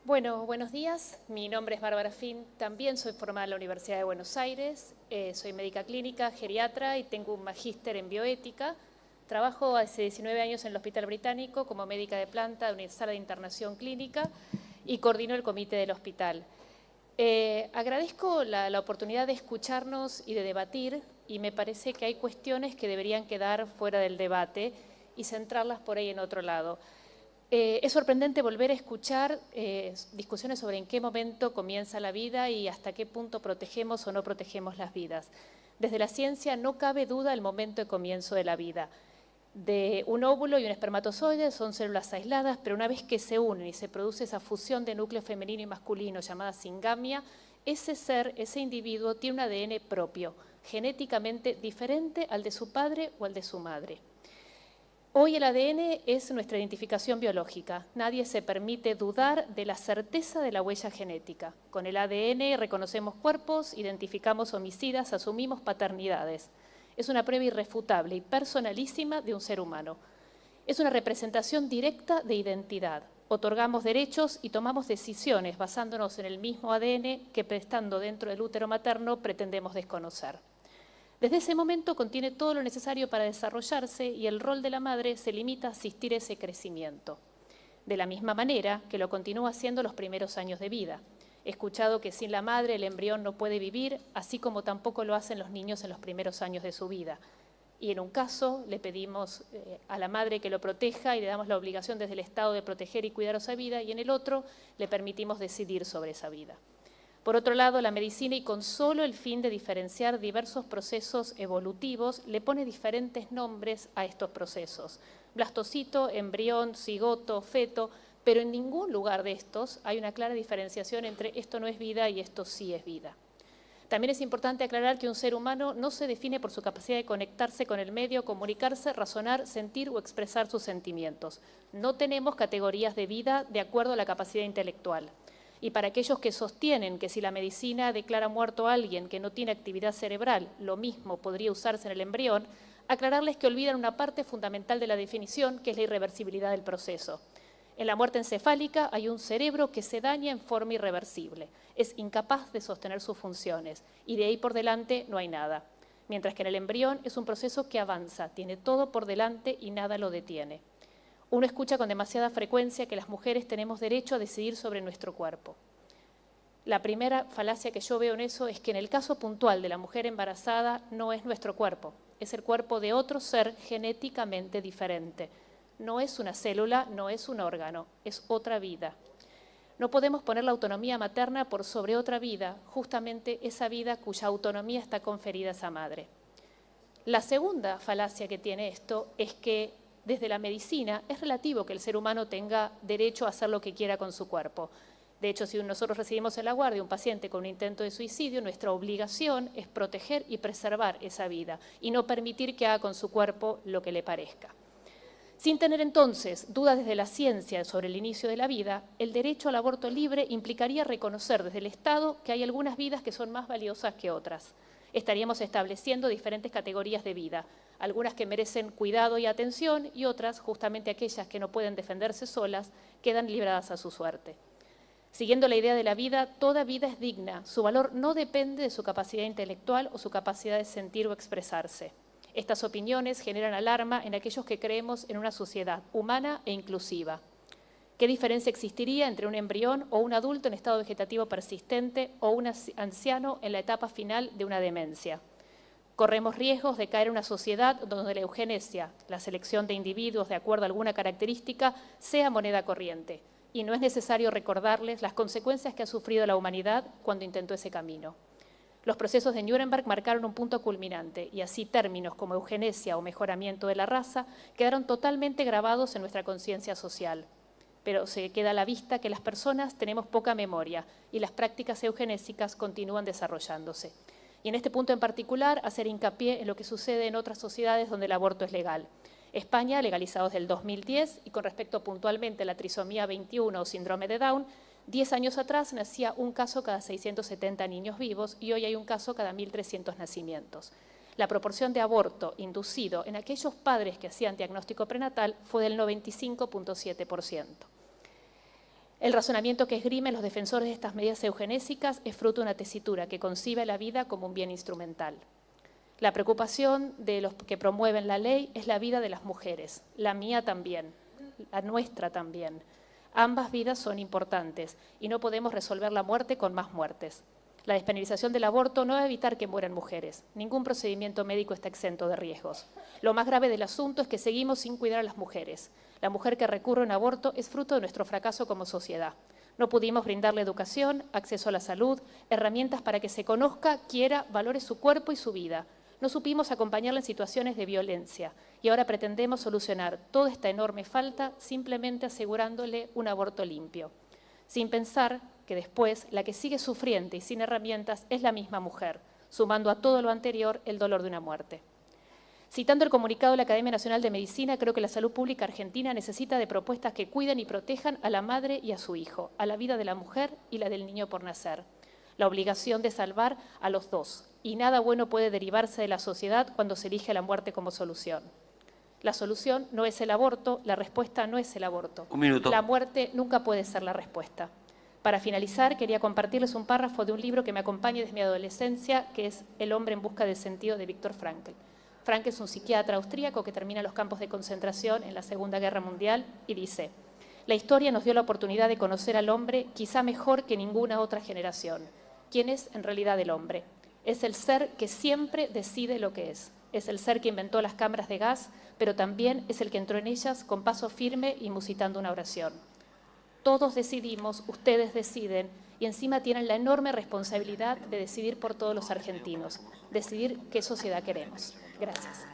Bueno, buenos días. Mi nombre es Bárbara Fin. También soy formada en la Universidad de Buenos Aires. Soy médica clínica, geriatra y tengo un magíster en bioética. Trabajo hace 19 años en el Hospital Británico como médica de planta de una sala de internación clínica y coordino el comité del hospital. Agradezco la oportunidad de escucharnos y de debatir, y me parece que hay cuestiones que deberían quedar fuera del debate y centrarlas por ahí en otro lado. Es sorprendente volver a escuchar discusiones sobre en qué momento comienza la vida y hasta qué punto protegemos o no protegemos las vidas. Desde la ciencia no cabe duda el momento de comienzo de la vida. De un óvulo y un espermatozoide son células aisladas, pero una vez que se unen y se produce esa fusión de núcleo femenino y masculino llamada singamia, ese ser, ese individuo, tiene un ADN propio, genéticamente diferente al de su padre o al de su madre. Hoy el ADN es nuestra identificación biológica. Nadie se permite dudar de la certeza de la huella genética. Con el ADN reconocemos cuerpos, identificamos homicidas, asumimos paternidades. Es una prueba irrefutable y personalísima de un ser humano. Es una representación directa de identidad. Otorgamos derechos y tomamos decisiones basándonos en el mismo ADN que, estando dentro del útero materno, pretendemos desconocer. Desde ese momento contiene todo lo necesario para desarrollarse y el rol de la madre se limita a asistir ese crecimiento. De la misma manera que lo continúa haciendo los primeros años de vida. He escuchado que sin la madre el embrión no puede vivir, así como tampoco lo hacen los niños en los primeros años de su vida. Y en un caso le pedimos a la madre que lo proteja y le damos la obligación desde el Estado de proteger y cuidar esa vida, y en el otro le permitimos decidir sobre esa vida. Por otro lado, la medicina, y con solo el fin de diferenciar diversos procesos evolutivos, le pone diferentes nombres a estos procesos. Blastocito, embrión, cigoto, feto, pero en ningún lugar de estos hay una clara diferenciación entre esto no es vida y esto sí es vida. También es importante aclarar que un ser humano no se define por su capacidad de conectarse con el medio, comunicarse, razonar, sentir o expresar sus sentimientos. No tenemos categorías de vida de acuerdo a la capacidad intelectual. Y para aquellos que sostienen que si la medicina declara muerto a alguien que no tiene actividad cerebral, lo mismo podría usarse en el embrión, aclararles que olvidan una parte fundamental de la definición, que es la irreversibilidad del proceso. En la muerte encefálica hay un cerebro que se daña en forma irreversible, es incapaz de sostener sus funciones y de ahí por delante no hay nada. Mientras que en el embrión es un proceso que avanza, tiene todo por delante y nada lo detiene. Uno escucha con demasiada frecuencia que las mujeres tenemos derecho a decidir sobre nuestro cuerpo. La primera falacia que yo veo en eso es que en el caso puntual de la mujer embarazada no es nuestro cuerpo, es el cuerpo de otro ser genéticamente diferente. No es una célula, no es un órgano, es otra vida. No podemos poner la autonomía materna por sobre otra vida, justamente esa vida cuya autonomía está conferida a esa madre. La segunda falacia que tiene esto es que desde la medicina es relativo que el ser humano tenga derecho a hacer lo que quiera con su cuerpo. De hecho, si nosotros recibimos en la guardia un paciente con un intento de suicidio, nuestra obligación es proteger y preservar esa vida y no permitir que haga con su cuerpo lo que le parezca. Sin tener entonces dudas desde la ciencia sobre el inicio de la vida, el derecho al aborto libre implicaría reconocer desde el Estado que hay algunas vidas que son más valiosas que otras. Estaríamos estableciendo diferentes categorías de vida, algunas que merecen cuidado y atención y otras, justamente aquellas que no pueden defenderse solas, quedan libradas a su suerte. Siguiendo la idea de la vida, toda vida es digna, su valor no depende de su capacidad intelectual o su capacidad de sentir o expresarse. Estas opiniones generan alarma en aquellos que creemos en una sociedad humana e inclusiva. ¿Qué diferencia existiría entre un embrión o un adulto en estado vegetativo persistente o un anciano en la etapa final de una demencia? Corremos riesgos de caer en una sociedad donde la eugenesia, la selección de individuos de acuerdo a alguna característica, sea moneda corriente. Y no es necesario recordarles las consecuencias que ha sufrido la humanidad cuando intentó ese camino. Los procesos de Nuremberg marcaron un punto culminante y así términos como eugenesia o mejoramiento de la raza quedaron totalmente grabados en nuestra conciencia social. Pero se queda a la vista que las personas tenemos poca memoria y las prácticas eugenésicas continúan desarrollándose. Y en este punto en particular, hacer hincapié en lo que sucede en otras sociedades donde el aborto es legal. España, legalizado desde el 2010, y con respecto puntualmente a la trisomía 21 o síndrome de Down, 10 años atrás nacía un caso cada 670 niños vivos y hoy hay un caso cada 1.300 nacimientos. La proporción de aborto inducido en aquellos padres que hacían diagnóstico prenatal fue del 95.7%. El razonamiento que esgrimen los defensores de estas medidas eugenésicas es fruto de una tesitura que concibe la vida como un bien instrumental. La preocupación de los que promueven la ley es la vida de las mujeres, la mía también, la nuestra también. Ambas vidas son importantes y no podemos resolver la muerte con más muertes. La despenalización del aborto no va a evitar que mueran mujeres. Ningún procedimiento médico está exento de riesgos. Lo más grave del asunto es que seguimos sin cuidar a las mujeres. La mujer que recurre a un aborto es fruto de nuestro fracaso como sociedad. No pudimos brindarle educación, acceso a la salud, herramientas para que se conozca, quiera, valore su cuerpo y su vida. No supimos acompañarla en situaciones de violencia y ahora pretendemos solucionar toda esta enorme falta simplemente asegurándole un aborto limpio, sin pensar que después la que sigue sufriendo y sin herramientas es la misma mujer, sumando a todo lo anterior el dolor de una muerte. Citando el comunicado de la Academia Nacional de Medicina, creo que la salud pública argentina necesita de propuestas que cuiden y protejan a la madre y a su hijo, a la vida de la mujer y la del niño por nacer. La obligación de salvar a los dos, y nada bueno puede derivarse de la sociedad cuando se elige la muerte como solución. La solución no es el aborto, la respuesta no es el aborto. Un minuto. La muerte nunca puede ser la respuesta. Para finalizar, quería compartirles un párrafo de un libro que me acompaña desde mi adolescencia, que es El hombre en busca del sentido, de Viktor Frankl. Frankl es un psiquiatra austríaco que termina en los campos de concentración en la Segunda Guerra Mundial y dice: la historia nos dio la oportunidad de conocer al hombre quizá mejor que ninguna otra generación. ¿Quién es en realidad el hombre? Es el ser que siempre decide lo que es. Es el ser que inventó las cámaras de gas, pero también es el que entró en ellas con paso firme y musitando una oración. Todos decidimos, ustedes deciden, y encima tienen la enorme responsabilidad de decidir por todos los argentinos, decidir qué sociedad queremos. Gracias.